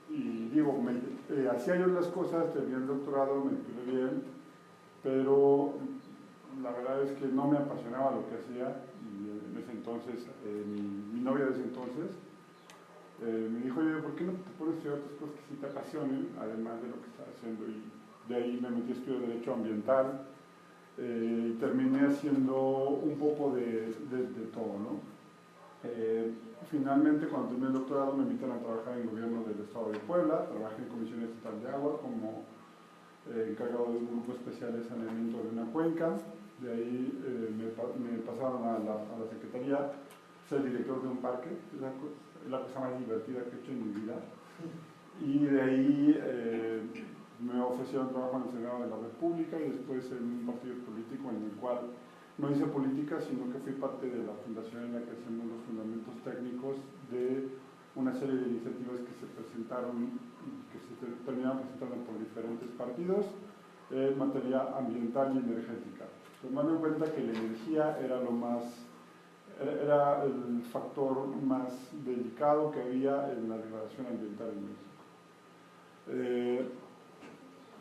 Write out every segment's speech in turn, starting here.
y digo, hacía yo las cosas, tenía el doctorado, me quedé bien, pero la verdad es que no me apasionaba lo que hacía, y en ese entonces, mi novia de ese entonces, me dijo, oye, ¿por qué no te pones a estudiar otras cosas que sí te apasionen, además de lo que estás haciendo? Y de ahí me metí a estudiar Derecho Ambiental, y terminé haciendo un poco de todo, ¿no? Finalmente, cuando terminé el doctorado, me invitaron a trabajar en el gobierno del estado de Puebla. Trabajé en Comisión Estatal de Agua como encargado de un grupo especial de saneamiento de una cuenca. De ahí me pasaron a la secretaría, ser director de un parque. Es la cosa más divertida que he hecho en mi vida. Y de ahí me ofrecieron trabajo en el Senado de la República y después en un partido político en el cual no hice política, sino que fui parte de la fundación en la que hacemos los fundamentos técnicos de una serie de iniciativas que se presentaron, que se terminaron presentando por diferentes partidos en materia ambiental y energética, tomando en cuenta que la energía era el factor más delicado que había en la degradación ambiental en México.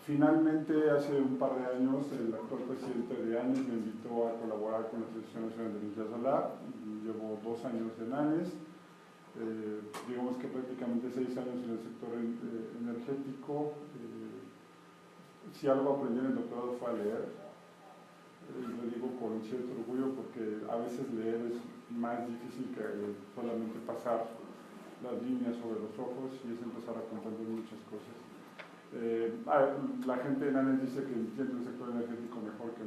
Finalmente, hace un par de años, el actual presidente de ANES me invitó a colaborar con la Asociación Nacional de Energía Solar. Llevo 2 años en ANES, digamos que prácticamente 6 años en el sector energético. Si algo aprendí en el doctorado fue a leer. Lo digo con cierto orgullo porque a veces leer es más difícil que solamente pasar las líneas sobre los ojos y es empezar a comprender muchas cosas. La gente en ANES dice que entiende el sector energético mejor que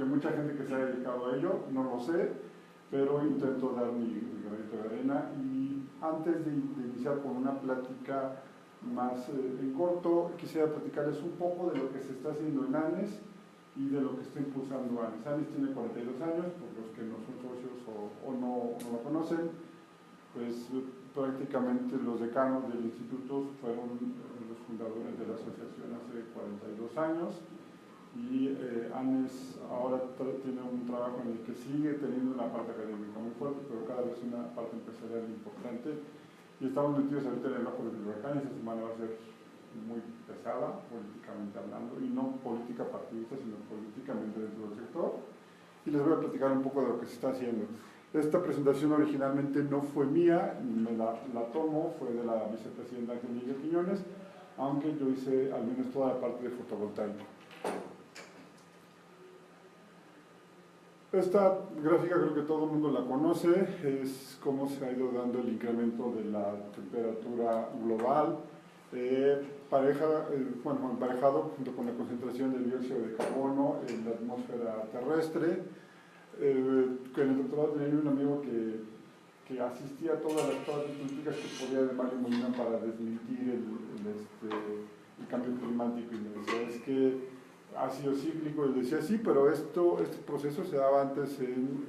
mucha gente que se ha dedicado a ello. No lo sé, pero intento dar mi granito de arena. Y antes de iniciar con una plática más en corto, quisiera platicarles un poco de lo que se está haciendo en ANES y de lo que está impulsando ANES. ANES tiene 42 años, por los que no son socios o no lo conocen, pues prácticamente los decanos del instituto fueron los fundadores de la asociación hace 42 años y ANES ahora tiene un trabajo en el que sigue teniendo una parte académica muy fuerte, pero cada vez una parte empresarial importante, y estamos metidos ahorita en el ojo del huracán. Esta semana va a ser muy pesada políticamente hablando, y no política partidista, sino políticamente dentro del sector, y les voy a platicar un poco de lo que se está haciendo. Esta presentación originalmente no fue mía, me la tomo, fue de la vicepresidenta Angélica Quiñones, aunque yo hice al menos toda la parte de fotovoltaica. Esta gráfica creo que todo el mundo la conoce, es cómo se ha ido dando el incremento de la temperatura global, emparejado junto con la concentración del dióxido de carbono en la atmósfera terrestre. En el doctorado tenía un amigo que asistía a todas las políticas que podía de Mario Molina para desmentir el cambio climático, y me decía, es que ha sido cíclico. Y decía, sí, pero este proceso se daba antes en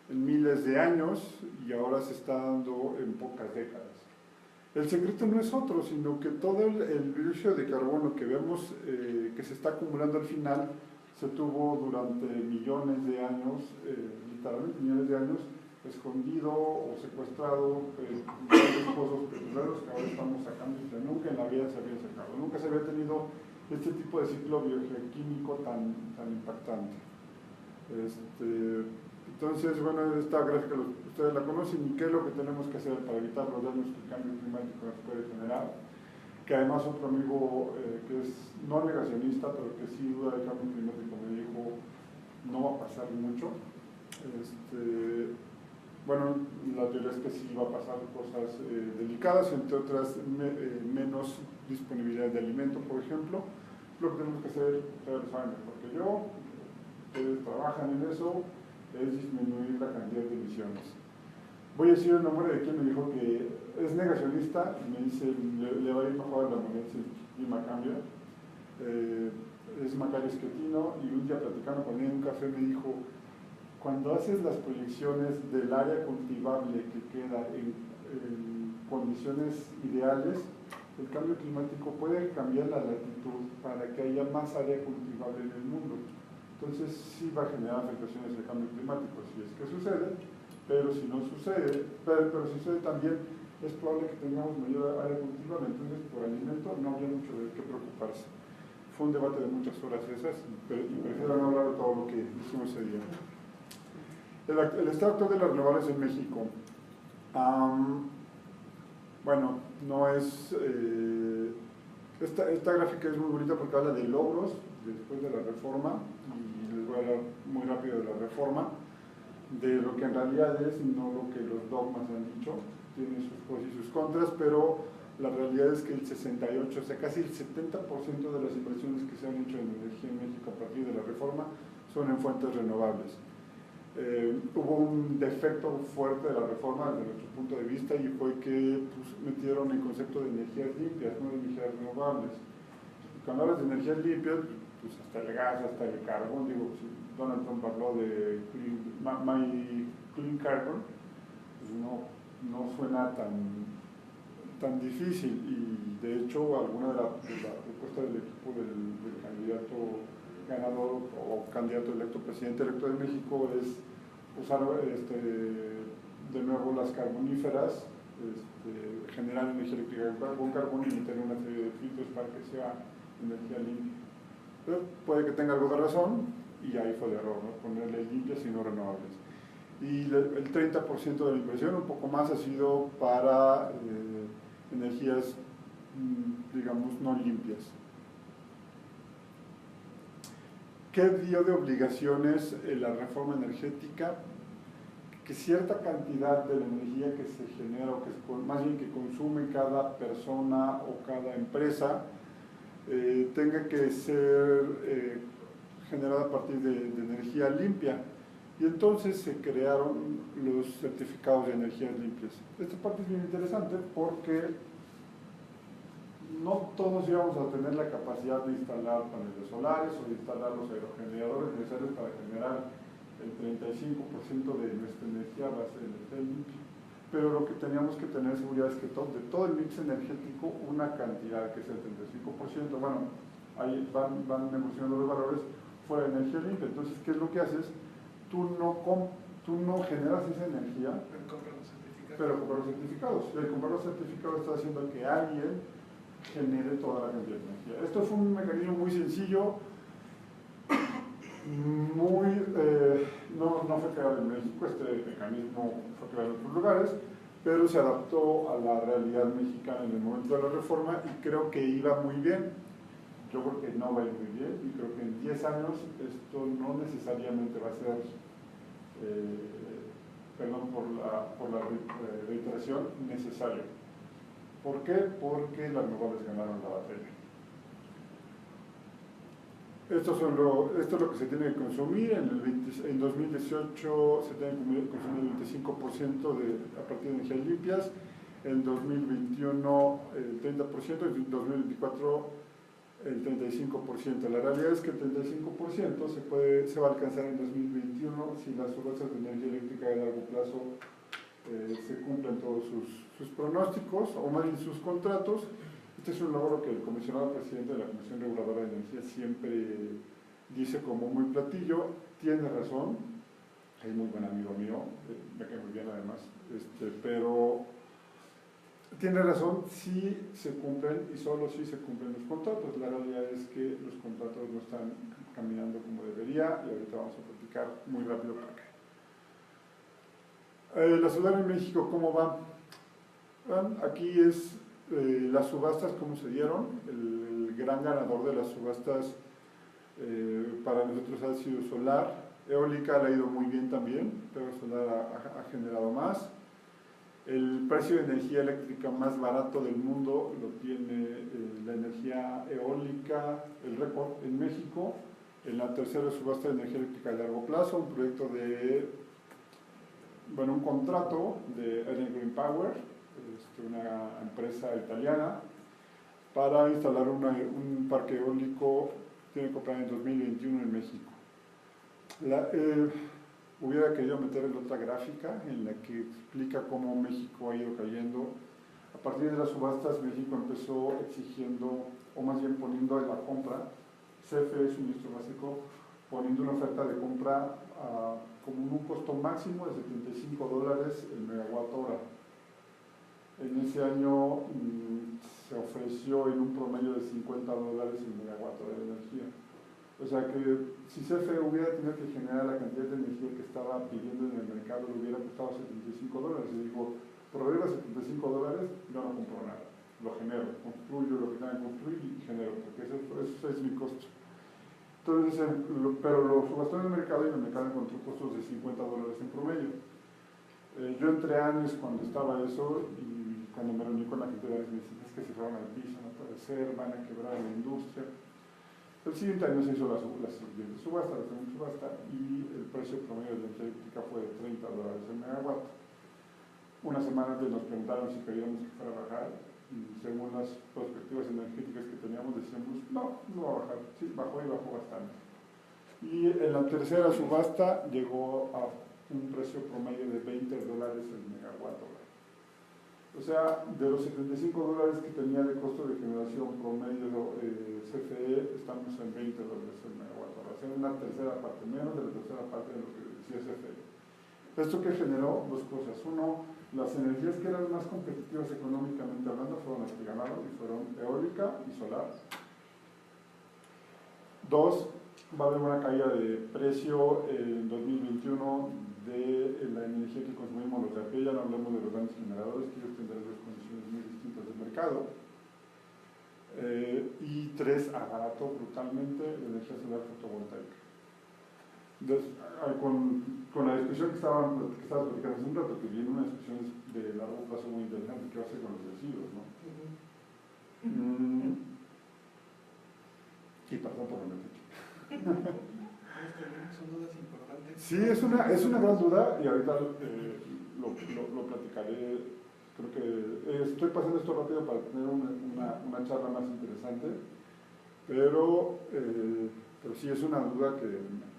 miles de años y ahora se está dando en pocas décadas. El secreto no es otro, sino que todo el dióxido de carbono que vemos que se está acumulando al final se tuvo durante millones de años, literalmente millones de años, escondido o secuestrado en grandes pozos petroleros que ahora estamos sacando, y que nunca en la vida se había sacado. Nunca se había tenido este tipo de ciclo biogeoquímico tan impactante. Entonces, bueno, esta gráfica ustedes la conocen, y qué es lo que tenemos que hacer para evitar los daños que el cambio climático nos puede generar. Que además otro amigo que es no negacionista, pero que sí duda del cambio climático, me dijo, no va a pasar mucho. Bueno, la teoría es que sí va a pasar cosas delicadas, entre otras menos disponibilidad de alimento, por ejemplo. Lo que tenemos que hacer, ustedes lo saben mejor que yo, ustedes trabajan en eso, es disminuir la cantidad de emisiones. Voy a decir el nombre de quien me dijo que es negacionista, y me dice, le va a ir mejor a la moneda si el clima cambia. Es Macario Schettino, y un día platicando con él en un café me dijo, cuando haces las proyecciones del área cultivable que queda en condiciones ideales, el cambio climático puede cambiar la latitud para que haya más área cultivable en el mundo. Entonces sí va a generar afectaciones del cambio climático. Si es que sucede, pero si no sucede, pero si sucede también, es probable que tengamos mayor área cultivable, entonces por alimento no había mucho de qué preocuparse. Fue un debate de muchas horas esas, y prefiero no hablar de todo lo que hicimos ese día. El estado actual de las renovables en México. Bueno, no es... esta gráfica es muy bonita porque habla de logros después de la reforma, y les voy a hablar muy rápido de la reforma, de lo que en realidad es, no lo que los dogmas han dicho. Tiene sus pros y sus contras, pero la realidad es que el 68, o sea, casi el 70% de las inversiones que se han hecho en energía en México a partir de la reforma son en fuentes renovables. Hubo un defecto fuerte de la reforma desde nuestro punto de vista, y fue que metieron el concepto de energías limpias, no de energías renovables. Cuando hablas de energías limpias, pues hasta el gas, hasta el carbón, digo, si Donald Trump habló de My Clean Carbon, pues no suena tan difícil, y de hecho alguna de la propuesta del equipo del candidato ganador o candidato electo, presidente electo de México, es usar de nuevo las carboníferas, generar energía eléctrica con carbón y meter una serie de filtros para que sea energía limpia. Pero puede que tenga algo de razón, y ahí fue el error, ¿no? Ponerle limpias y no renovables. Y el 30% de la inversión, un poco más, ha sido para energías, digamos, no limpias. ¿Qué dio de obligaciones la reforma energética? Que cierta cantidad de la energía que se genera, o que más bien que consume cada persona o cada empresa, tenga que ser generada a partir de energía limpia. Y entonces se crearon los certificados de energías limpias. Esta parte es bien interesante porque no todos íbamos a tener la capacidad de instalar paneles solares o de instalar los aerogeneradores necesarios para generar el 35% de nuestra energía a base de energía limpia. Pero lo que teníamos que tener seguridad es que de todo el mix energético, una cantidad, que es el 35%, bueno, ahí van negociando los valores, fuera de energía limpia. Entonces, ¿qué es lo que haces? Tú no generas esa energía, pero compras los certificados. Y al comprar los certificados está haciendo que alguien genere toda la cantidad de energía. Esto fue un mecanismo muy sencillo, no fue creado en México. Este mecanismo fue creado en otros lugares, pero se adaptó a la realidad mexicana en el momento de la reforma, y creo que iba muy bien. Yo creo que no va a ir muy bien, y creo que en 10 años esto no necesariamente va a ser, perdón por la reiteración, necesario. ¿Por qué? Porque las renovables ganaron la batalla. Esto es lo que se tiene que consumir. En 2018 se tiene que consumir el 25% a partir de energías limpias, en 2021 el 30%, en 2024 el 35%. La realidad es que el 35% se va a alcanzar en 2021 si las subastas de energía eléctrica de largo plazo se cumplen todos sus pronósticos, o más bien sus contratos. Este es un logro que el comisionado presidente de la Comisión Reguladora de Energía siempre dice como muy platillo. Tiene razón, es muy buen amigo mío, me cae muy bien además, pero tiene razón si se cumplen, y solo si se cumplen los contratos. La realidad es que los contratos no están caminando como debería, y ahorita vamos a platicar muy rápido por qué. La solar en México, ¿cómo va? Aquí es las subastas, cómo se dieron. El gran ganador de las subastas para nosotros ha sido solar. Eólica le ha ido muy bien también, pero solar ha generado más. El precio de energía eléctrica más barato del mundo lo tiene la energía eólica, el récord en México, en la tercera subasta de energía eléctrica de largo plazo, un proyecto un contrato de Enel Green Power, una empresa italiana, para instalar un parque eólico. Tiene que comprar en 2021 en México. Hubiera querido meter en otra gráfica en la que explica cómo México ha ido cayendo. A partir de las subastas, México empezó exigiendo, o más bien poniendo en la compra, CFE, suministro básico, poniendo una oferta de compra como un costo máximo de $75 el megawatt hora. En ese año se ofreció en un promedio de $50 el megawatt hora de energía. O sea que si CFE hubiera tenido que generar la cantidad de energía que estaba pidiendo en el mercado, le hubiera costado $75. Y digo, por arriba de $75 yo no compro nada, lo genero, construyo lo que tenga que construir y genero, porque ese es mi costo. Entonces, pero lo subastó en el mercado y en el mercado encontró costos de $50 en promedio. Yo entré años cuando estaba eso y cuando me reuní con la gente de las medicinas que se fueron al piso, no puede ser, van a quebrar la industria. El siguiente año se hizo la siguiente subasta, la segunda subasta, y el precio promedio de la energía eléctrica fue de $30 el megawatt. Una semana antes nos preguntaron si queríamos que fuera a bajar, y según las perspectivas energéticas que teníamos decíamos, no va a bajar, sí, bajó y bajó bastante. Y en la tercera subasta llegó a un precio promedio de $20 el megawatt hora. O sea, de los $75 que tenía de costo de generación promedio CFE, estamos en $20 el megawatt hora. O sea, una tercera parte, menos de la tercera parte de lo que decía CFE. ¿Esto que generó? Dos cosas. Uno, las energías que eran más competitivas económicamente hablando fueron las que ganaron, y fueron eólica y solar. Dos, va a haber una caída de precio en 2021 de la energía que consumimos los de a pie, ya no hablemos de los grandes generadores, que ellos tendrán dos condiciones muy distintas del mercado. Y tres, abarató brutalmente la energía solar fotovoltaica. Entonces, con la discusión que estabas platicando hace un rato, que viene una discusión de largo plazo muy interesante, ¿qué va a hacer con los residuos, no? Y perdón por repetir. Son dudas importantes. Sí, es una gran duda, y ahorita lo platicaré. Creo que estoy pasando esto rápido para tener una charla más interesante, pero sí es una duda que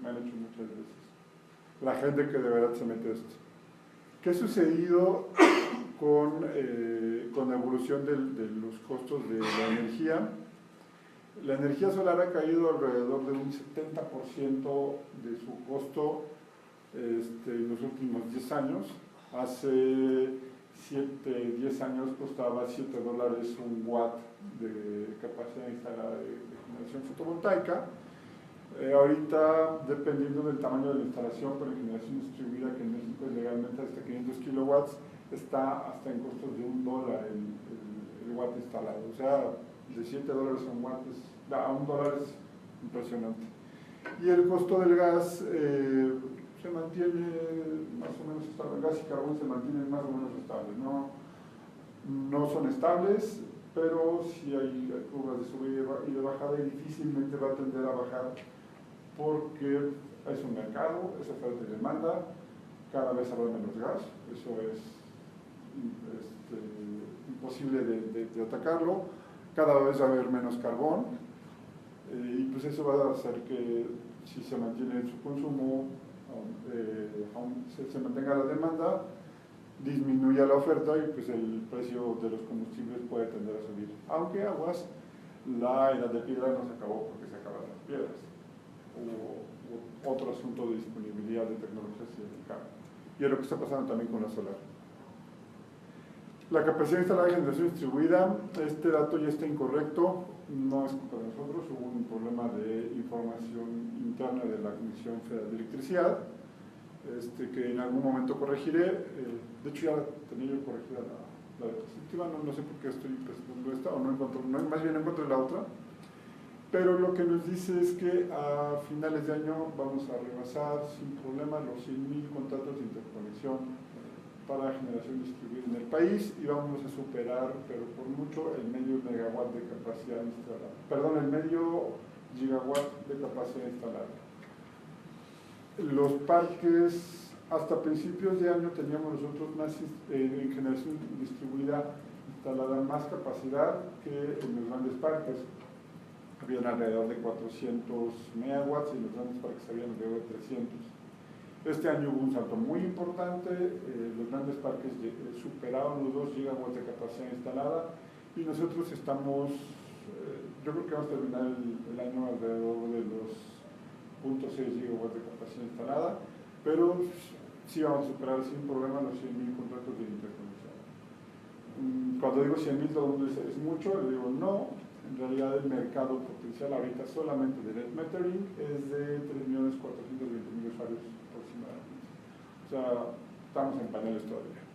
me han hecho muchas veces la gente que de verdad se mete a esto. ¿Qué ha sucedido con la evolución de los costos de la energía? La energía solar ha caído alrededor de un 70% de su costo en los últimos 10 años. Hace 10 años costaba $7 un watt de capacidad instalada de generación fotovoltaica. Ahorita, dependiendo del tamaño de la instalación, pero en generación distribuida, que en México es legalmente hasta 500 kilowatts, está hasta en costos de $1 el watt instalado. O sea, de $7 a un watt a $1 es impresionante. Y el costo del gas se mantiene más o menos estable. El gas y carbón se mantienen más o menos estables. No son estables, pero sí hay curvas de subida y de bajada, y difícilmente va a tender a bajar porque es un mercado, es oferta y demanda, cada vez habrá menos gas, eso es imposible de atacarlo, cada vez va a haber menos carbón, y pues eso va a hacer que si se mantiene su consumo, se mantenga la demanda, disminuya la oferta y pues el precio de los combustibles puede tender a subir. Aunque aguas, la edad de piedra no se acabó porque se acabaron las piedras. Hubo otro asunto de disponibilidad de tecnologías y de cambio. Y es lo que está pasando también con la solar. La capacidad instalada de generación distribuida, este dato ya está incorrecto, no es culpa de nosotros, hubo un problema de información interna de la Comisión Federal de Electricidad, que en algún momento corregiré. De hecho ya tenía yo corregida la diapositiva, no sé por qué estoy presentando esta, o no encuentro, más bien encuentro la otra, pero lo que nos dice es que a finales de año vamos a rebasar sin problema los 100,000 contratos de interconexión para generación distribuida en el país, y vamos a superar, pero por mucho, el medio megawatt de capacidad instalada, perdón, el medio gigawatt de capacidad instalada. Los parques, hasta principios de año teníamos nosotros en generación distribuida instalada más capacidad que en los grandes parques. Habían alrededor de 400 megawatts y en los grandes parques habían alrededor de 300. Este año hubo un salto muy importante, los grandes parques superaron los 2 gigawatts de capacidad instalada, y nosotros estamos, yo creo que vamos a terminar el año alrededor de los 0.6 gigawatts de capacidad instalada. pero sí vamos a superar sin problema los 100.000 contratos de interconexión. Cuando digo 100.000, todo el mundo dice, ¿es mucho? Le digo, no. En realidad el mercado potencial ahorita solamente de net metering es de 3.420.000 usuarios aproximadamente. O sea, estamos en paneles todavía.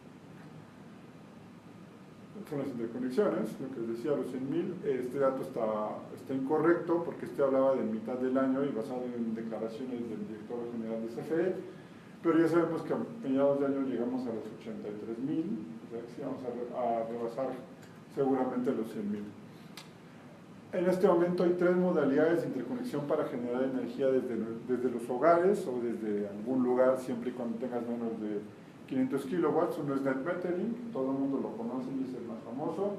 Son las interconexiones, lo que les decía, los 100.000. Este dato está incorrecto porque hablaba de mitad del año y basado en declaraciones del director general de CFE, pero ya sabemos que a mediados de año llegamos a los 83.000, o sea que sí vamos a rebasar seguramente los 100.000. En este momento hay 3 modalidades de interconexión para generar energía desde los hogares o desde algún lugar, siempre y cuando tengas menos de 500 kilowatts. Uno es net metering, todo el mundo lo conoce y es el más famoso.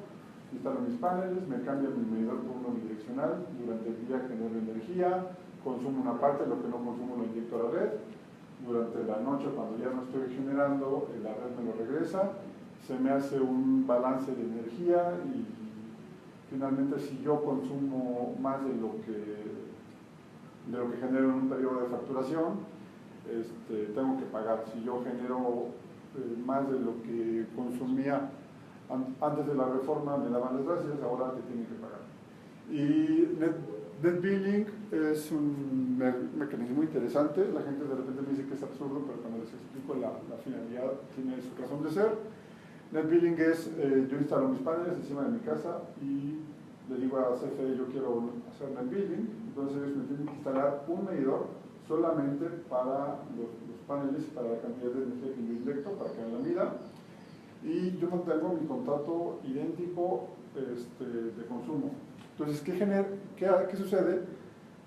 Instalo mis paneles, me cambio mi medidor por uno bidireccional, durante el día genero energía, consumo una parte, lo que no consumo lo inyecto a la red. Durante la noche, cuando ya no estoy generando, la red me lo regresa, se me hace un balance de energía y finalmente si yo consumo más de lo que genero en un periodo de facturación, tengo que pagar. Si yo genero más de lo que consumía antes de la reforma, me daban las gracias, ahora te tienen que pagar. Y net billing es un mecanismo interesante. La gente de repente me dice que es absurdo, pero cuando les explico la finalidad tiene su razón de ser. Net billing es, yo instalo mis paneles encima de mi casa y le digo a CFE, yo quiero hacer net billing, entonces me tienen que instalar un medidor solamente para los paneles y para la cantidad de energía que yo inyecto, para que me la mida, y yo mantengo mi contrato idéntico de consumo. Entonces, ¿qué sucede?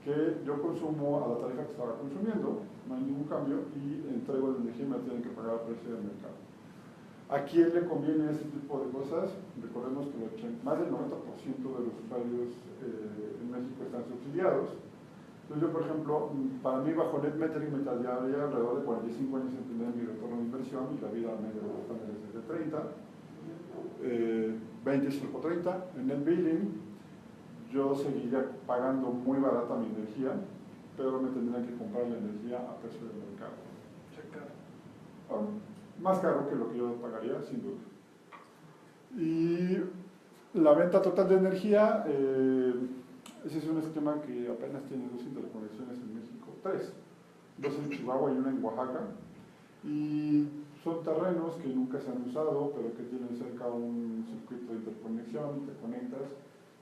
Que yo consumo a la tarifa que estaba consumiendo, no hay ningún cambio, y entrego la energía y me la tienen que pagar a precio del mercado. ¿A quién le conviene este tipo de cosas? Recordemos que más del 90% de los usuarios en México están subsidiados. Entonces yo, por ejemplo, para mí bajo net metering me tardaría alrededor de 45 años en tener mi retorno de inversión y la vida media de los paneles es de 30, 20 por 30. En net billing yo seguiría pagando muy barata mi energía, pero me tendrían que comprar la energía a precio del mercado. Más caro que lo que yo pagaría, sin duda. Y la venta total de energía, ese es un esquema que apenas tiene 2 interconexiones en México, 3, 2 en Chihuahua y una en Oaxaca, y son terrenos que nunca se han usado, pero que tienen cerca un circuito de interconexión, te conectas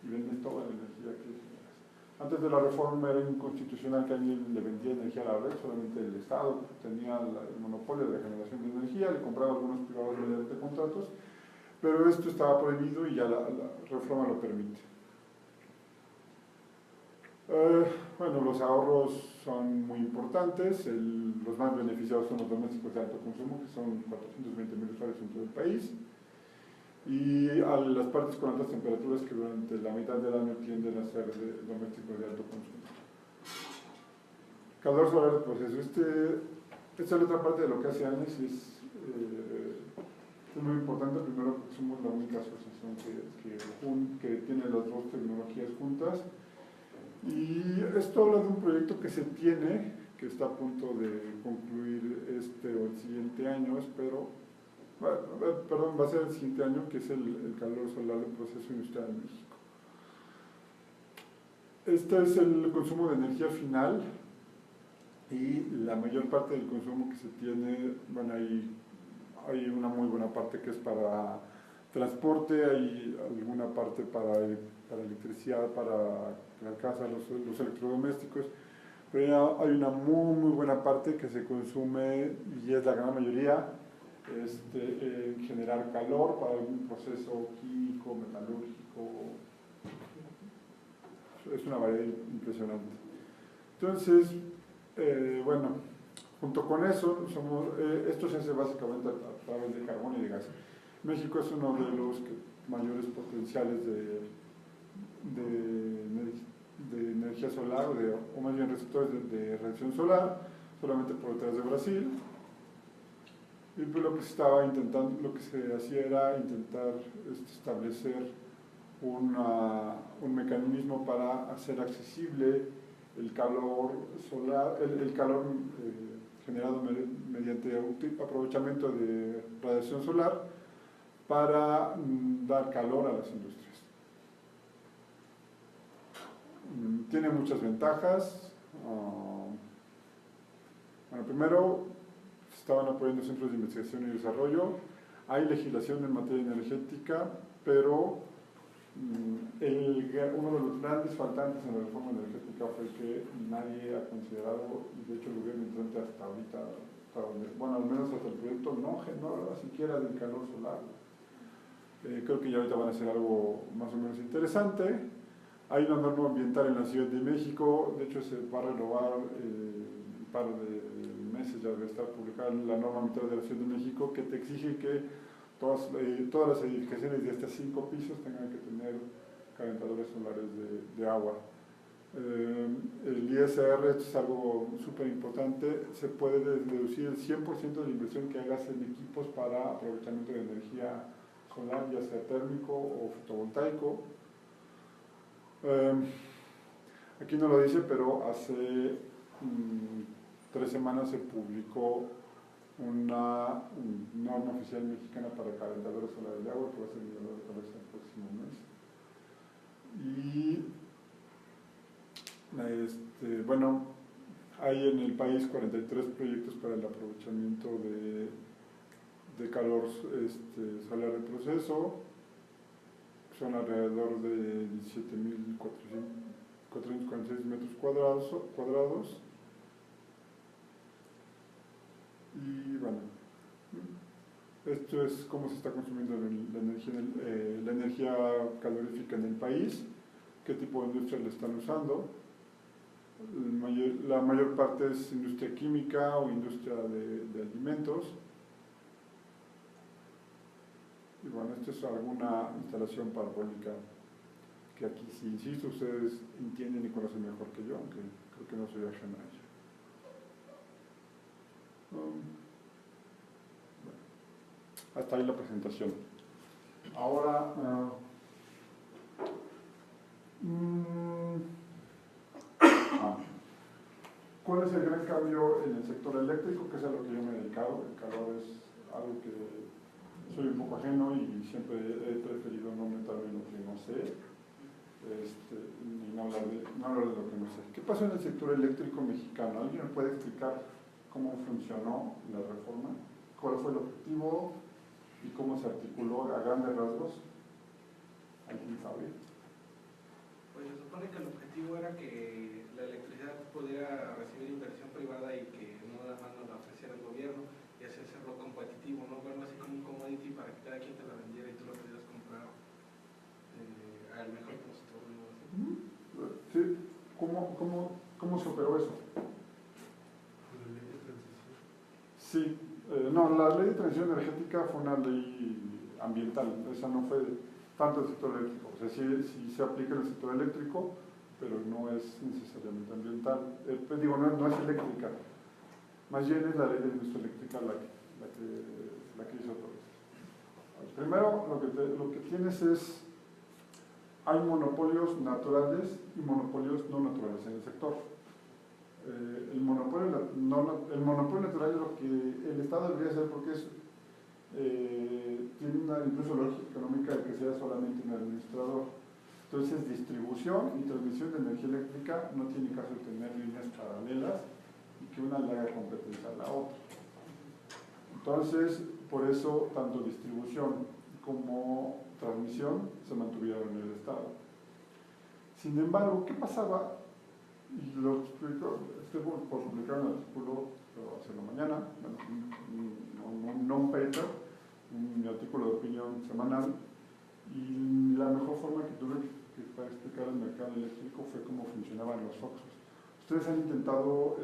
y vendes toda la energía que generas. Antes de la reforma era inconstitucional que alguien le vendía energía a la red, solamente el Estado tenía el monopolio de la generación de energía, le compraba a algunos privados mediante contratos, pero esto estaba prohibido y ya la reforma lo permite. Bueno, los ahorros son muy importantes, los más beneficiados son los domésticos de alto consumo, que son 420.000 usuarios en todo el país, y a las partes con altas temperaturas que durante la mitad del año tienden a ser domésticos de alto consumo. Calor solar de proceso. Esta es la otra parte de lo que hace ANES y es muy importante, primero porque somos la única asociación que tiene las dos tecnologías juntas. Y esto habla de un proyecto que se tiene, que está a punto de concluir o el siguiente año, espero. Perdón, va a ser el siguiente año, que es el calor solar del proceso industrial en México. Este es el consumo de energía final y la mayor parte del consumo que se tiene, bueno, hay una muy buena parte que es para transporte, hay alguna parte para electricidad, para la casa, los electrodomésticos, pero ya hay una muy buena parte que se consume, y es la gran mayoría, generar calor para algún proceso químico, metalúrgico. Es una variedad impresionante. Entonces, bueno, junto con eso, esto se hace básicamente a través de carbón y de gas. México es uno de los mayores potenciales de energía solar, o más bien receptores de radiación solar, solamente por detrás de Brasil. Y pues lo que se hacía era intentar establecer un mecanismo para hacer accesible el calor solar, el calor generado mediante aprovechamiento de radiación solar para dar calor a las industrias. Tiene muchas ventajas. Bueno, primero, se estaban apoyando centros de investigación y desarrollo. Hay legislación en materia energética, pero uno de los grandes faltantes en la reforma energética fue que nadie ha considerado, y de hecho el gobierno entrante hasta ahorita, bueno, al menos hasta el proyecto no habla siquiera del calor solar. Creo que ya ahorita van a hacer algo más o menos interesante. Hay una norma ambiental en la Ciudad de México, de hecho se va a renovar un par de meses, ya debe estar publicada la norma ambiental de la Ciudad de México, que te exige que todas las edificaciones de hasta 5 pisos tengan que tener calentadores solares de agua. El ISR es algo súper importante, se puede deducir el 100% de la inversión que hagas en equipos para aprovechamiento de energía solar, ya sea térmico o fotovoltaico. Aquí no lo dice, pero hace 3 semanas se publicó una norma oficial mexicana para calentadores solares de agua que va a ser liberada de cabeza el próximo mes. Y bueno, hay en el país 43 proyectos para el aprovechamiento de calor solar de proceso. Son alrededor de 17.446 metros cuadrados. Y bueno, esto es cómo se está consumiendo la energía calorífica en el país, qué tipo de industria la están usando. La mayor parte es industria química o industria de alimentos. Y bueno, esto es alguna instalación parabólica que aquí, si insisto, ustedes entienden y conocen mejor que yo, aunque creo que no soy ajeno a ello. Hasta ahí la presentación. Ahora, ¿cuál es el gran cambio en el sector eléctrico? Que es a lo que yo me he dedicado. El calor es algo que soy un poco ajeno y siempre he preferido no meterme en lo que no sé, ni no hablar de lo que no sé. ¿Qué pasó en el sector eléctrico mexicano? ¿Alguien me puede explicar cómo funcionó la reforma? ¿Cuál fue el objetivo y cómo se articuló a grandes rasgos? ¿Alguien sabe? Pues se supone que el objetivo era que la electricidad pudiera recibir inversión privada y que no nada más nos la ofreciera el gobierno y así hacerlo competitivo, ¿no? Verlo así como un commodity para que cada quien te la vendiera y tú lo pudieras comprar al mejor postor, ¿no? Sí. ¿Cómo se operó eso? La ley de transición. Sí, no, la ley de transición energética fue una ley ambiental, esa no fue tanto el sector eléctrico, o sea, sí se aplica en el sector eléctrico, pero no es necesariamente ambiental, pues digo, no es eléctrica, más bien es la ley de la industria eléctrica la que hizo todo esto. Primero, lo que tienes es, hay monopolios naturales y monopolios no naturales en el sector. El monopolio natural es lo que el Estado debería hacer porque tiene una incluso lógica económica de que sea solamente un administrador. Entonces, distribución y transmisión de energía eléctrica no tiene caso de tener líneas paralelas y que una le haga competencia a la otra. Entonces, por eso, tanto distribución como transmisión se mantuvieron en el Estado. Sin embargo, ¿qué pasaba? Y lo explico, estoy por publicar un artículo hace la mañana, no un paper, un artículo de opinión semanal, y la mejor forma que tuve para explicar el mercado eléctrico fue cómo funcionaban los Oxxos. ¿Ustedes han intentado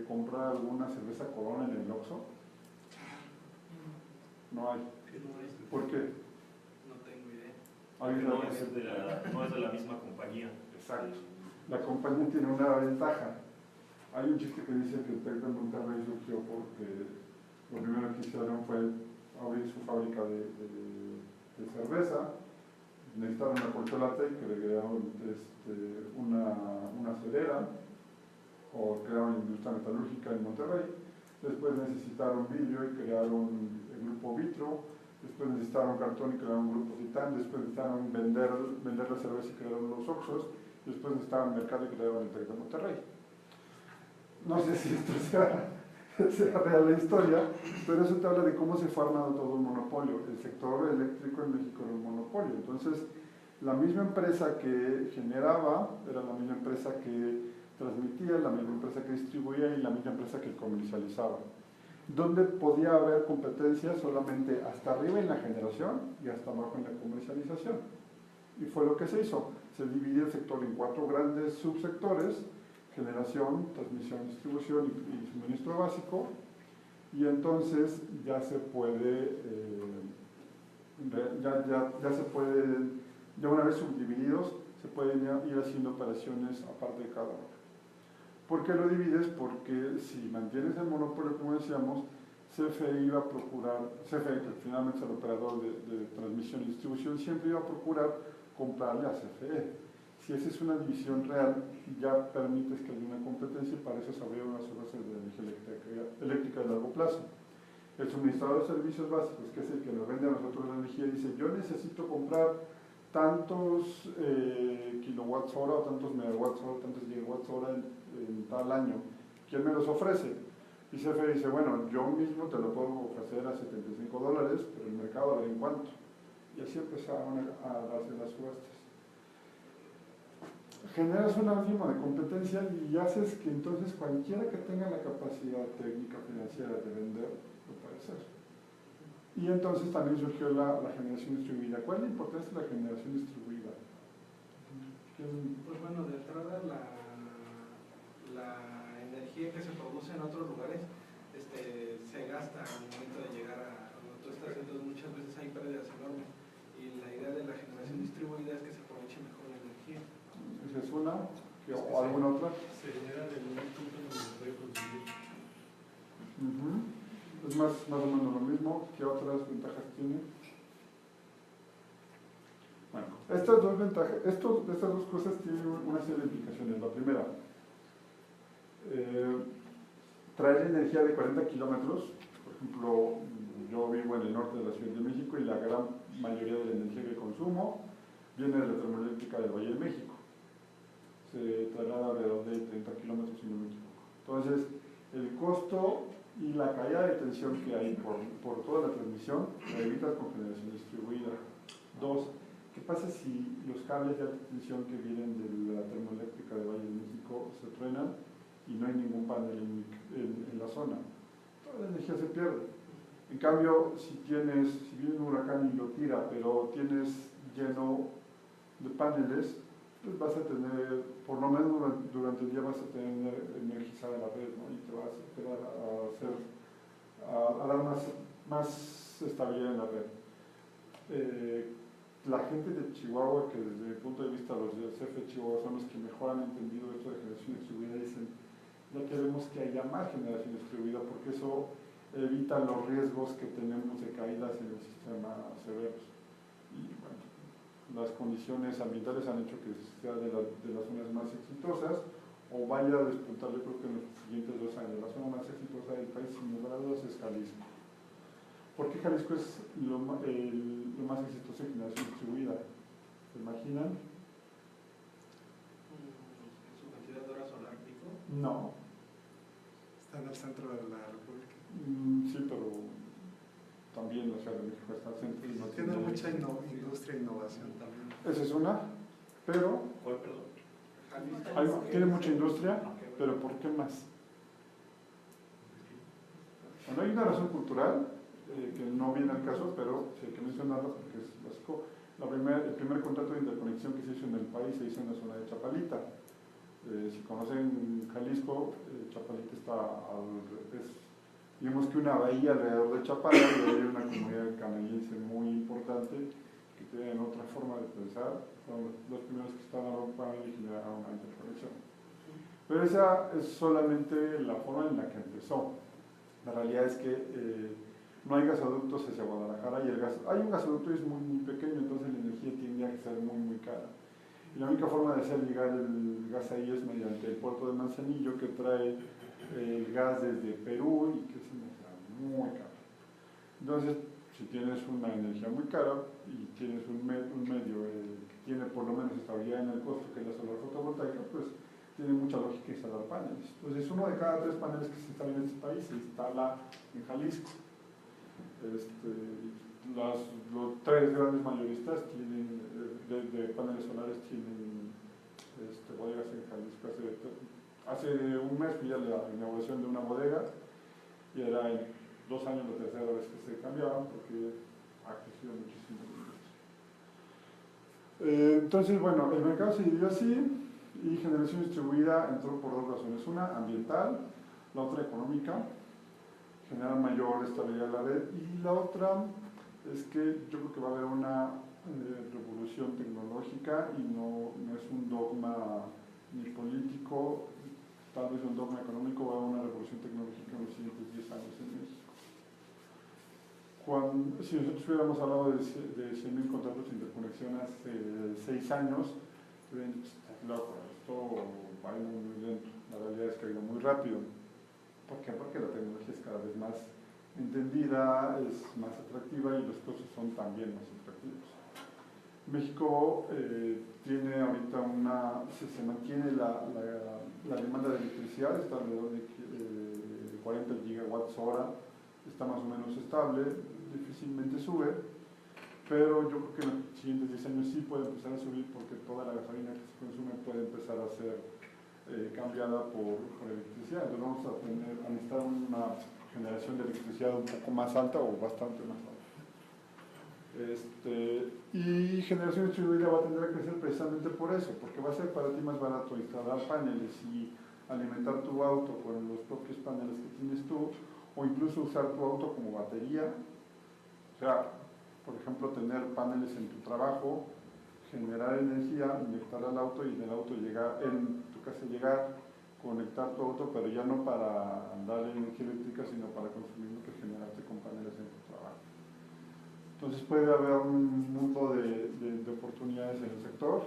comprar alguna cerveza Corona en el Oxxo? No hay. ¿Por qué? No tengo idea. No es de la misma compañía. Exacto. La compañía tiene una ventaja. Hay un chiste que dice que el TEC de Monterrey surgió porque lo primero que hicieron fue abrir su fábrica de cerveza, necesitaron una corcholata y crearon una cerera o crearon industria metalúrgica en Monterrey después necesitaron vidrio y crearon el grupo Vitro, después necesitaron cartón y crearon un grupo Titán, después necesitaron vender la cerveza y crearon los Oxxos, después necesitaban mercado y crearon el TEC de Monterrey. No sé si esto sea real la historia, pero eso te habla de cómo se fue armando todo un monopolio. El sector eléctrico en México era un monopolio, entonces la misma empresa que generaba era la misma empresa que transmitía, la misma empresa que distribuía y la misma empresa que comercializaba. Donde podía haber competencia solamente hasta arriba en la generación y hasta abajo en la comercialización. Y fue lo que se hizo. Se dividió el sector en 4 grandes subsectores: generación, transmisión, distribución y suministro básico. Y entonces ya se puede, ya una vez subdivididos, se pueden ir haciendo operaciones aparte de cada uno. ¿Por qué lo divides? Porque si mantienes el monopolio, como decíamos, CFE iba a procurar, CFE, que finalmente es el operador de transmisión y distribución, siempre iba a procurar comprarle a CFE. Si esa es una división real, ya permites que haya una competencia y para eso se abrieron las obras de energía eléctrica de largo plazo. El suministrador de servicios básicos, que es el que nos vende a nosotros la energía, dice: yo necesito comprar tantos kilowatts hora o tantos megawatts hora, tantos gigawatts hora en tal año. ¿Quién me los ofrece? Y CFE dice: bueno, yo mismo te lo puedo ofrecer a $75, pero el mercado a ver en cuánto. Y así empezaron a darse las subastas. Generas un ánimo de competencia y haces que entonces cualquiera que tenga la capacidad técnica financiera de vender lo puede hacer. Y entonces también surgió la generación distribuida. ¿Cuál es la importancia de la generación distribuida? Pues bueno, de entrada la energía que se produce en otros lugares se gasta al momento de llegar a donde tú estás, entonces muchas veces hay pérdidas enormes. Y la idea de la generación distribuida es que se aproveche mejor la energía. ¿Esa es una? ¿O alguna otra? Se genera de un punto donde se puede consumir. Es más o menos lo mismo. ¿Qué otras ventajas tiene? Bueno, estas dos ventajas, estas dos cosas tienen una serie de implicaciones. La primera, traer energía de 40 kilómetros. Por ejemplo, yo vivo en el norte de la Ciudad de México y la gran mayoría de la energía que consumo viene de la termoeléctrica del Valle de México. Se traslada alrededor de 30 kilómetros, si no me equivoco. Entonces, el costo y la caída de tensión que hay por toda la transmisión la evitas con generación distribuida. 2. ¿Qué pasa si los cables de alta tensión que vienen de la termoeléctrica de Valle de México se truenan y no hay ningún panel en la zona? Toda la energía se pierde. En cambio, si viene un huracán y lo tira, pero tienes lleno de paneles, pues vas a tener, por lo menos durante el día vas a tener energizada la red, ¿no? Y te va a dar más estabilidad en la red. La gente de Chihuahua, que desde mi punto de vista los de CFE Chihuahua son los que mejor han entendido esto de generación distribuida, dicen: ya queremos que haya más generación distribuida porque eso evita los riesgos que tenemos de caídas en el sistema severos. Y bueno, las condiciones ambientales han hecho que sea de las zonas más exitosas o vaya a despuntar. Yo creo que en los siguientes 2 años la zona más exitosa del país, sin lugar a dudas, es Jalisco. ¿Por qué Jalisco es lo más exitoso en generación distribuida? ¿Se imaginan? ¿Su cantidad de horas solar pico? No. Está en el centro de la República. Sí, pero también la Ciudad de México está al centro. Y no Tiene mucha industria e innovación también. Esa es una, pero ¿Cuál, perdón? tiene mucha industria, pero ¿por qué más? Bueno, hay una razón cultural que no viene al caso, pero sí hay que mencionarla porque es básico. El primer contrato de interconexión que se hizo en el país se hizo en la zona de Chapalita. Si conocen Jalisco, Chapalita es, digamos que una bahía alrededor de Chapala, y hay una comunidad canadiense muy importante que tienen otra forma de pensar. Fueron los primeros que estaban ocupando y generaron una interconexión. Pero esa es solamente la forma en la que empezó. La realidad es que no hay gasoductos hacia Guadalajara y hay un gasoducto y es muy pequeño, entonces la energía tiende a ser muy cara. Y la única forma de hacer llegar el gas ahí es mediante el puerto de Manzanillo, que trae el gas desde Perú y que es muy caro. Entonces, si tienes una energía muy cara y tienes un medio que tiene por lo menos estabilidad en el costo, que es la solar fotovoltaica, pues tiene mucha lógica instalar paneles. Entonces, uno de cada 3 paneles que se instalan en este país se instala en Jalisco. Los 3 grandes mayoristas tienen, de paneles solares tienen bodegas en Jalisco. Hace un mes fui a la inauguración de una bodega y era en 2 años la tercera vez que se cambiaban porque ha crecido muchísimo la industria. Entonces, bueno, el mercado se dividió así y generación distribuida entró por 2 razones. Una, ambiental, la otra, económica, generar mayor estabilidad de la red, y la otra es que yo creo que va a haber una revolución tecnológica y no es un dogma ni político, tal vez un dogma económico. Va a haber una revolución tecnológica en los siguientes 10 años en México. Si nosotros hubiéramos hablado de 100.000 contratos de interconexión hace 6 años, hubieran dicho, está loco, esto va a ir muy lento. La realidad es que ha ido muy rápido. ¿Por qué? Porque la tecnología es cada vez más entendida, es más atractiva y los costos son también más atractivos. México tiene ahorita se mantiene la demanda de electricidad, está alrededor de 40 gigawatts hora, está más o menos estable, difícilmente sube, pero yo creo que en los siguientes 10 años sí puede empezar a subir porque toda la gasolina que se consume puede empezar a ser cambiada por electricidad. Entonces vamos a necesitar una generación de electricidad un poco más alta o bastante más alta. Y generación distribuida va a tender a crecer precisamente por eso, porque va a ser para ti más barato instalar paneles y alimentar tu auto con los propios paneles que tienes tú, o incluso usar tu auto como batería. O sea, por ejemplo, tener paneles en tu trabajo, generar energía, inyectar al auto y en el auto llegar, en tu casa llegar, conectar tu auto, pero ya no para dar energía eléctrica, sino para consumir lo que generaste con paneles en tu trabajo. Entonces puede haber un mundo de oportunidades en el sector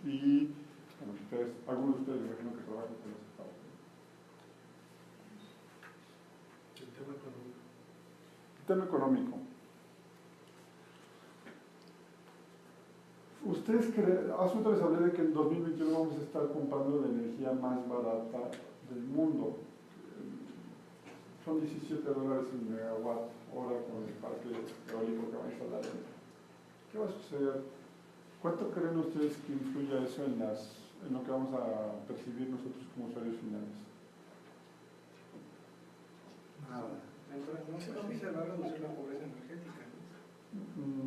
y bueno, algunos de ustedes me imagino que trabajan con esa parte. El tema económico. El tema económico. ¿Ustedes creen, hace un rato les hablé de que en 2021 vamos a estar comprando la energía más barata del mundo? Son $17 el megawatt hora con el parque eólico que va a instalar. ¿Qué va a suceder? ¿Cuánto creen ustedes que influya eso en lo que vamos a percibir nosotros como usuarios finales? Nada. No sé si se va a reducir la pobreza energética.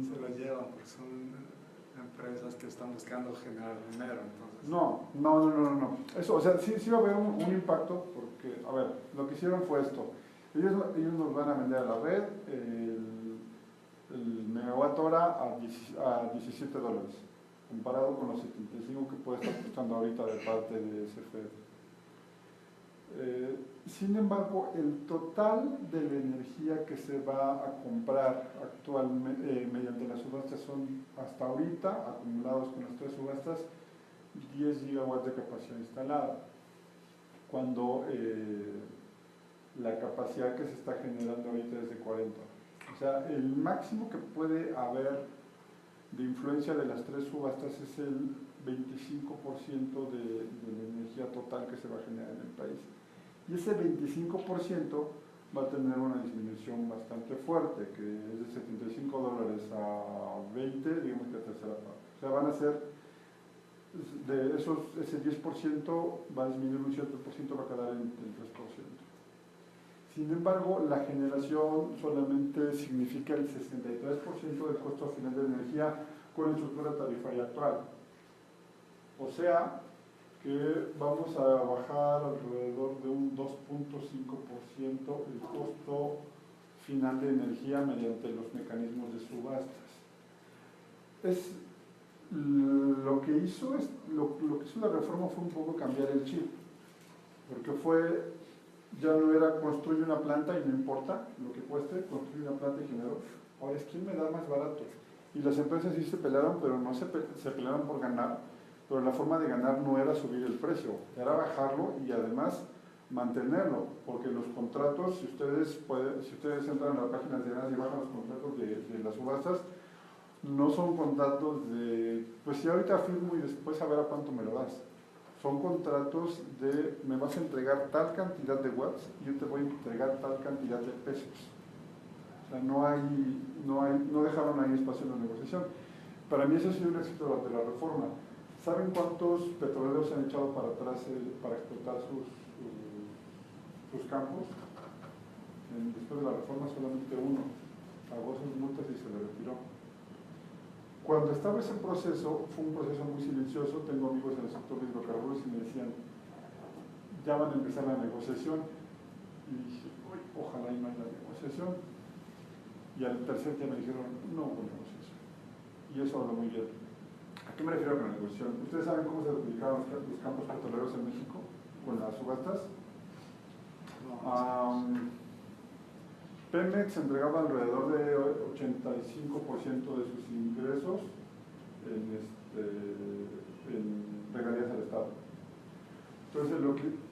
Se lo llevan porque son empresas que están buscando generar dinero. Entonces. No. Eso, o sea, sí va a haber un impacto porque, a ver, lo que hicieron fue esto. Ellos nos van a vender a la red el megawatt hora a $17, comparado con los 75 que puede estar costando ahorita de parte de CFE. Sin embargo, el total de la energía que se va a comprar actualmente mediante las subastas son, hasta ahorita, acumulados con las 3 subastas, 10 gigawatts de capacidad instalada, cuando la capacidad que se está generando ahorita es de 40. O sea, el máximo que puede haber de influencia de las 3 subastas es el 25% de la energía total que se va a generar en el país. Y ese 25% va a tener una disminución bastante fuerte, que es de $75 a 20, digamos que la tercera parte. O sea, van a ser, de ese 10% va a disminuir un cierto por ciento, va a quedar en el 3%. Sin embargo, la generación solamente significa el 63% del costo final de energía con la estructura tarifaria actual. O sea, que vamos a bajar alrededor de un 2.5% el costo final de energía mediante los mecanismos de subastas. Lo que hizo la reforma fue un poco cambiar el chip, porque ya no era construir una planta y no importa lo que cueste, construir una planta y generar. Ahora es quién me da más barato. Y las empresas sí se pelearon, pero no se pelearon por ganar. Pero la forma de ganar no era subir el precio, era bajarlo y además mantenerlo, porque los contratos, si ustedes entran a la página de Senas y bajan los contratos de las subastas, no son contratos de, pues si ahorita firmo y después a ver a cuánto me lo das. Son contratos de, me vas a entregar tal cantidad de watts y yo te voy a entregar tal cantidad de pesos. O sea, no dejaron ahí espacio en la negociación. Para mí eso ha sido un éxito de la reforma. ¿Saben cuántos petroleros se han echado para atrás para explotar sus campos? Después de la reforma solamente uno. Pagó sus multas y se le retiró. Cuando estaba ese proceso, fue un proceso muy silencioso. Tengo amigos en el sector de hidrocarburos y me decían, ya van a empezar la negociación. Y dije, ojalá y no haya negociación. Y al tercer día me dijeron, no hubo negociación. Y eso habla muy bien. ¿A qué me refiero con la negociación? ¿Ustedes saben cómo se adjudicaron los campos petroleros en México con las subastas? Pemex entregaba alrededor de 85% de sus ingresos en regalías al Estado. Entonces,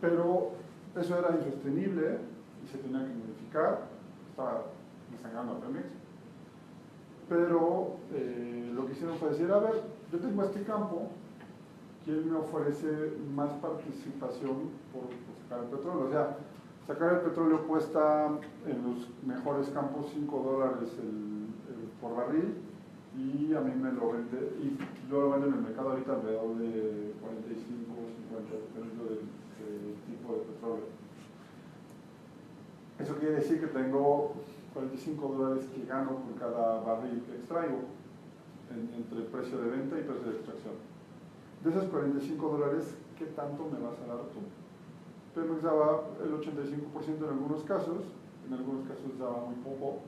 pero eso era insostenible y se tenía que modificar. Estaba desangrando a Pemex. Pero lo que hicieron fue decir, a ver, yo tengo este campo, ¿quién me ofrece más participación por sacar el petróleo? O sea, sacar el petróleo cuesta en los mejores campos $5 por barril y a mí me lo vende, y yo lo vendo en el mercado ahorita alrededor de 45 o 50, dependiendo del tipo de petróleo. Eso quiere decir que tengo $45 que gano por cada barril que extraigo, entre el precio de venta y precio de extracción. De esos $45, ¿qué tanto me vas a dar tú? Pemex daba el 85% en algunos casos daba muy poco,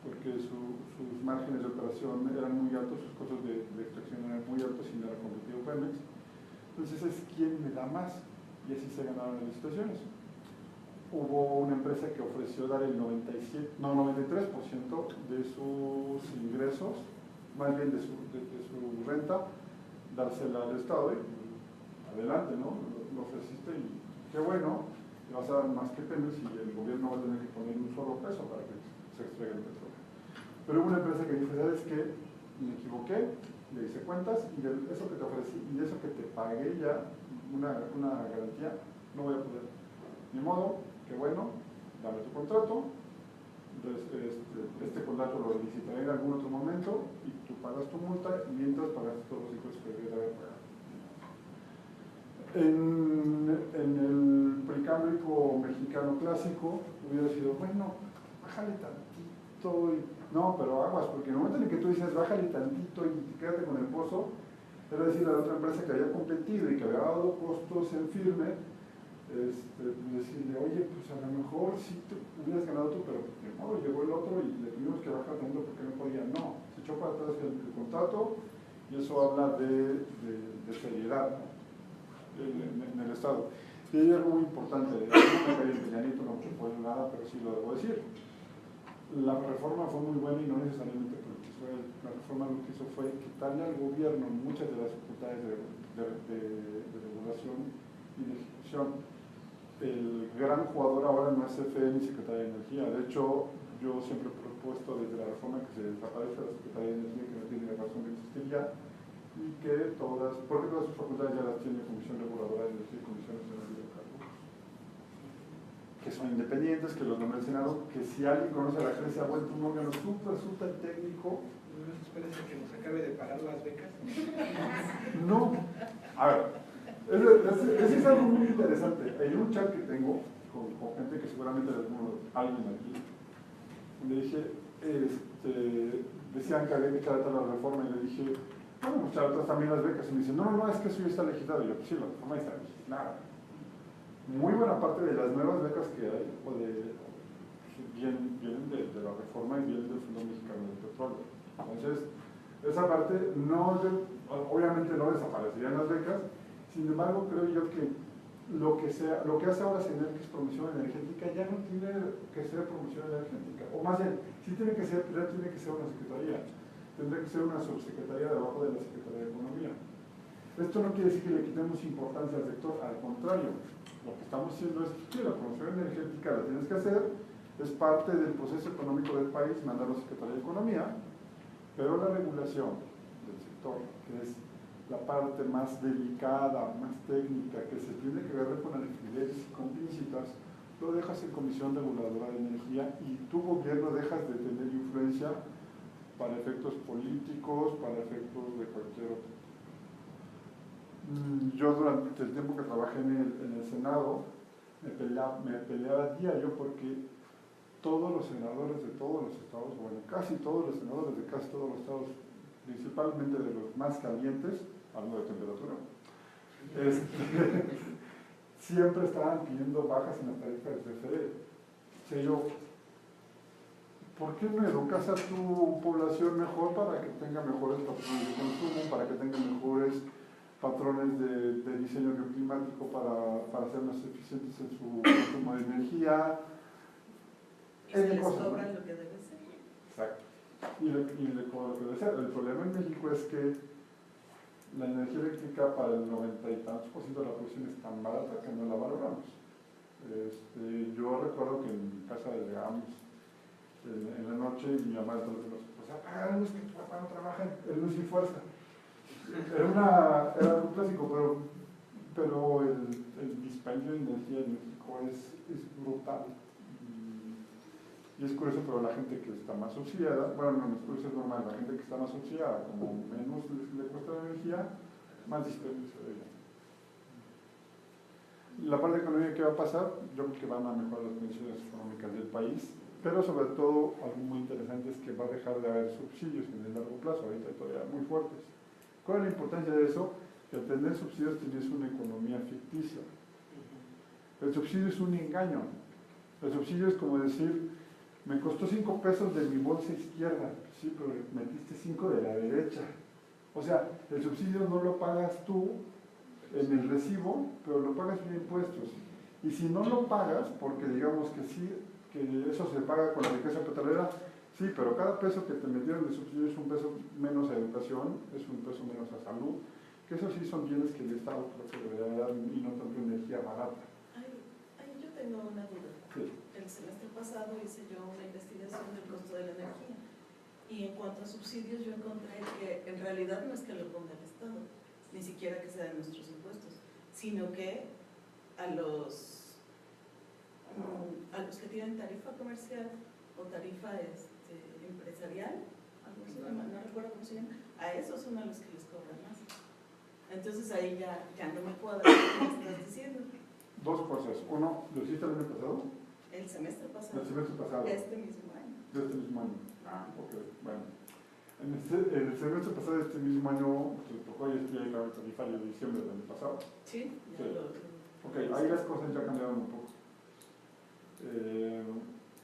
porque sus márgenes de operación eran muy altos, sus costos de extracción eran muy altos y no era competitivo Pemex. Entonces es quién me da más, y así se ganaron las licitaciones. Hubo una empresa que ofreció dar el 93% de sus ingresos, más bien de su renta, dársela al Estado y adelante, ¿no? Lo ofreciste y qué bueno, te vas a dar más que Pemex y el gobierno va a tener que poner un solo peso para que se extraiga el petróleo. Pero hubo una empresa que dijo, ¿sabes qué? Me equivoqué, le hice cuentas y de eso que te ofrecí y de eso que te pagué ya una garantía, no voy a poder. Ni modo, qué bueno, dame tu contrato, entonces este contrato lo licitaré en algún otro momento y tú pagas tu multa y mientras pagas todos los impuestos que debes haber pagado. En el precámbrico mexicano clásico hubiera sido, bueno, bájale tantito, no, pero aguas, porque en el momento en que tú dices bájale tantito y quédate con el pozo, era decir a la otra empresa que había competido y que había dado costos en firme, decirle, oye, pues a lo mejor sí te hubieras ganado tú, pero de modo llegó el otro y le tuvimos que bajar tanto porque no podía. No, se echó para atrás el contrato y eso habla de seriedad, ¿no? En el Estado. Y hay algo muy importante, no me cae el Peñanito, no me puedo nada, pero sí lo debo decir. La reforma fue muy buena y no necesariamente politizó. La reforma lo que hizo fue quitarle al gobierno muchas de las facultades de regulación y de ejecución. El gran jugador ahora no es CFE ni Secretaría de Energía. De hecho, yo siempre he propuesto desde la reforma que se desaparezca la Secretaría de Energía, que no tiene razón de existir ya, y que porque todas sus facultades ya las tiene la Comisión Reguladora de Energía y Comisión Nacional de Hidrocarburos, que son independientes, que los nombra el Senado, que si alguien conoce a la agencia, ha vuelto un órgano súper técnico. ¿No esperes que nos acabe de pagar las becas? No. A ver, ese es algo muy interesante. Hay un chat que tengo con gente que seguramente alguien aquí, le dije, decían que había que tratar la reforma y le dije, bueno, muchas otras también las becas, y me dicen, no, es que eso ya está legislado. Y yo, pues sí, la reforma está legislada. Muy buena parte de las nuevas becas que hay vienen de la reforma y vienen del Fondo Mexicano del Petróleo. Entonces, esa parte obviamente no desaparecerían las becas, sin embargo creo yo que lo que hace ahora CENER, que es promoción energética, ya no tiene que ser promoción energética, o más bien, sí tiene que ser, pero ya tiene que ser una secretaría, tendría que ser una subsecretaría debajo de la Secretaría de Economía. Esto no quiere decir que le quitemos importancia al sector, al contrario, lo que estamos haciendo es que la promoción energética la tienes que hacer, es parte del proceso económico del país, manda a la Secretaría de Economía, pero la regulación del sector, que es la parte más delicada, más técnica, que se tiene que ver con alfileres y con pincitas, lo dejas en Comisión Reguladora de Energía y tu gobierno dejas de tener influencia para efectos políticos, para efectos de cualquier otro. Yo durante el tiempo que trabajé en el Senado me peleaba diario porque todos los senadores de todos los estados, bueno, casi todos los senadores de casi todos los estados, principalmente de los más calientes, hablando de temperatura, siempre estaban pidiendo bajas en las tarifas de CFE. O sea, yo, ¿por qué no educas a tu población mejor para que tenga mejores patrones de consumo, para que tenga mejores patrones de diseño bioclimático para ser más eficientes en su consumo de energía? Y se les cobra lo que debe ser. Exacto. Y le cobra lo que debe ser. El problema en México es que la energía eléctrica para el 90 y tantos % de la producción es tan barata que no la valoramos. Yo recuerdo que en mi casa llegábamos en la noche y mi mamá entonces nos decía, pues apaga la luz que tu papá no trabaja en luz y fuerza. Era un clásico, pero el dispendio de energía en México es brutal. Y es curioso, pero la gente que está más subsidiada, bueno, no es curioso, es normal, la gente que está más subsidiada, como menos le cuesta la energía, más dispendio de ella. La parte económica que va a pasar, yo creo que van a mejorar las condiciones económicas del país, pero sobre todo, algo muy interesante es que va a dejar de haber subsidios en el largo plazo, ahorita todavía muy fuertes. ¿Cuál es la importancia de eso? Que al tener subsidios tienes una economía ficticia. El subsidio es un engaño. El subsidio es como decir, me costó 5 pesos de mi bolsa izquierda, sí, pero metiste 5 de la derecha. O sea, el subsidio no lo pagas tú en el recibo, pero lo pagas vía impuestos. Y si no lo pagas, porque digamos que sí, que eso se paga con la riqueza petrolera, sí, pero cada peso que te metieron de subsidio es un peso menos a educación, es un peso menos a salud, que eso sí son bienes que el Estado creo que debería dar y no tanto energía barata. Yo tengo una duda. Sí. El semestre pasado hice yo una investigación del costo de la energía y en cuanto a subsidios yo encontré que en realidad no es que lo ponga el Estado, ni siquiera que sea de nuestros impuestos, sino que a los que tienen tarifa comercial o tarifa empresarial, algo así, no recuerdo cómo se llama, a esos son a los que les cobran más. Entonces ahí ya no me cuadra lo que estás diciendo. Dos cosas. Uno, ¿lo hiciste el año pasado? El semestre pasado. El semestre pasado. Este mismo año. De este mismo año. Ah, ok, bueno. En el semestre pasado de este mismo año, se tocó ya estudiar el cambio tarifario de diciembre del año pasado. Sí, ya Sí. Ok, ahí las cosas ya cambiaron un poco.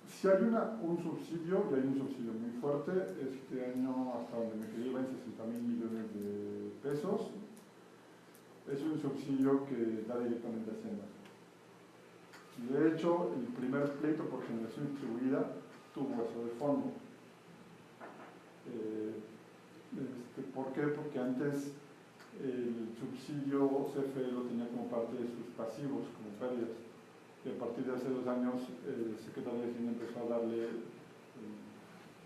Si hay un subsidio, y hay un subsidio muy fuerte, este año hasta donde me quedé iba en 60,000 millones de pesos. Es un subsidio que da directamente a Hacienda. De hecho, el primer pleito por generación distribuida tuvo eso de fondo. ¿Por qué? Porque antes el subsidio CFE lo tenía como parte de sus pasivos, como pérdidas. Y a partir de hace 2 años, el secretario de Hacienda empezó a darle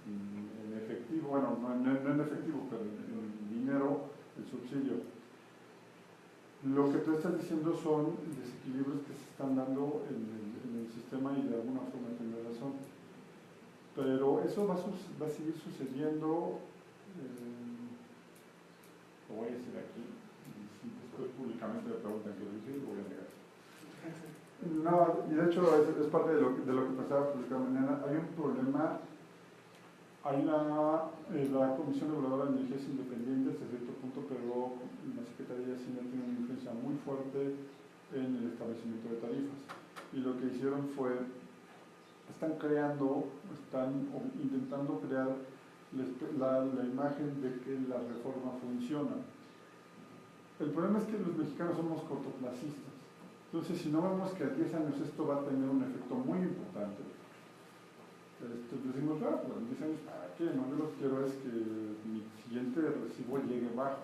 en efectivo, bueno, no en efectivo, pero en dinero, el subsidio. Lo que tú estás diciendo son desequilibrios que se están dando en el sistema y de alguna forma tienes razón. Pero eso va a seguir sucediendo, lo voy a decir aquí, y si después públicamente me preguntan qué decir, lo voy a negar. No, y de hecho es parte de lo que pasaba publicar mañana. Hay un problema, la Comisión Reguladora de Energía es independiente hasta cierto punto, pero la Secretaría de Hacienda tiene una influencia muy fuerte en el establecimiento de tarifas. Y lo que hicieron fue, están intentando crear la imagen de que la reforma funciona. El problema es que los mexicanos somos cortoplacistas. Entonces, si no vemos que a 10 años esto va a tener un efecto muy importante, decimos, pues en 10 años, ¿para qué? No, yo lo que quiero es que mi siguiente recibo llegue bajo.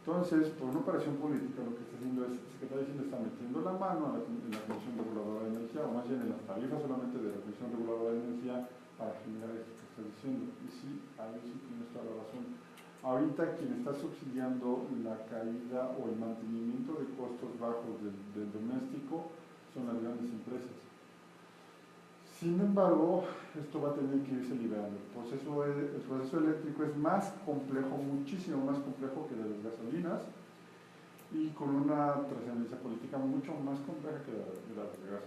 Entonces, por una operación política, lo que está haciendo es, el secretario de Hacienda está metiendo la mano en la Comisión Reguladora de Energía, o más bien en las tarifas solamente de la Comisión Reguladora de Energía, para generar esto que está diciendo. Y sí, ahí sí tienes toda la razón. Ahorita quien está subsidiando la caída o el mantenimiento de costos bajos del doméstico son las grandes empresas. Sin embargo, esto va a tener que irse liberando. El proceso eléctrico es más complejo, muchísimo más complejo que de las gasolinas, y con una trascendencia política mucho más compleja que de las gasolinas.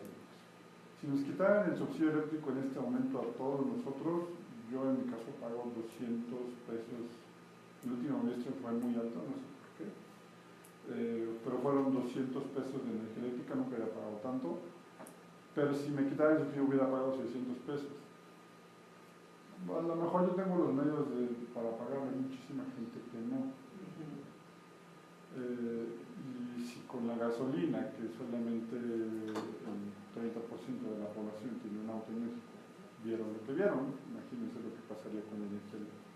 Si nos quitaran el subsidio eléctrico en este momento a todos nosotros, yo en mi caso pago 200 pesos. El último bimestre fue muy alto, no sé por qué, pero fueron 200 pesos de energía eléctrica, nunca había pagado tanto. Pero si me quitaran el subsidio hubiera pagado 600 pesos. A lo mejor yo tengo los medios para pagar, hay muchísima gente que no. Y si con la gasolina, que solamente el 30% de la población tiene un auto en México, vieron lo que vieron, imagínense lo que pasaría con la energía eléctrica.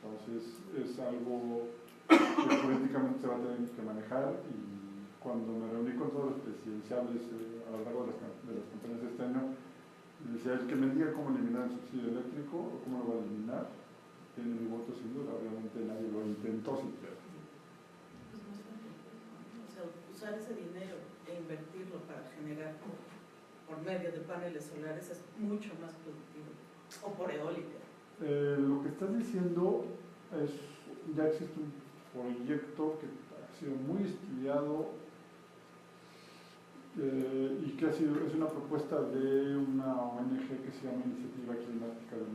Entonces es algo que políticamente se va a tener que manejar, y cuando me reuní con todos los presidenciables a lo largo de las campañas de este año, decía, el que me diga cómo eliminar el subsidio eléctrico o cómo lo va a eliminar, tiene mi voto sin duda. Obviamente nadie lo intentó siquiera. Pues no es tan complejo, ¿no? O sea, usar ese dinero e invertirlo para generar por medio de paneles solares es mucho más productivo, o por eólica. Lo que estás diciendo es, ya existe un proyecto que ha sido muy estudiado, y que es una propuesta de una ONG que se llama Iniciativa Climática del